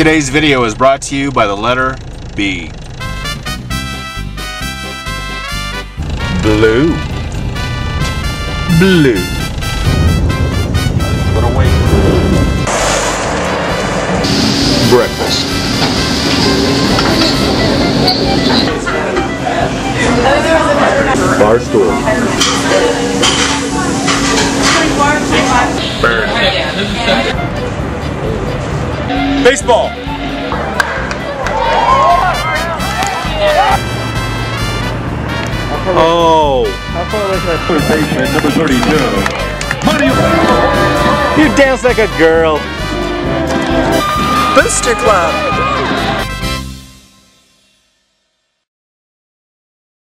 Today's video is brought to you by the letter B. Blue. Blue. Little wing. Breakfast. Barstool. Bird. Baseball. Oh. How far away can I put basement number 32? You dance like a girl. Booster Club.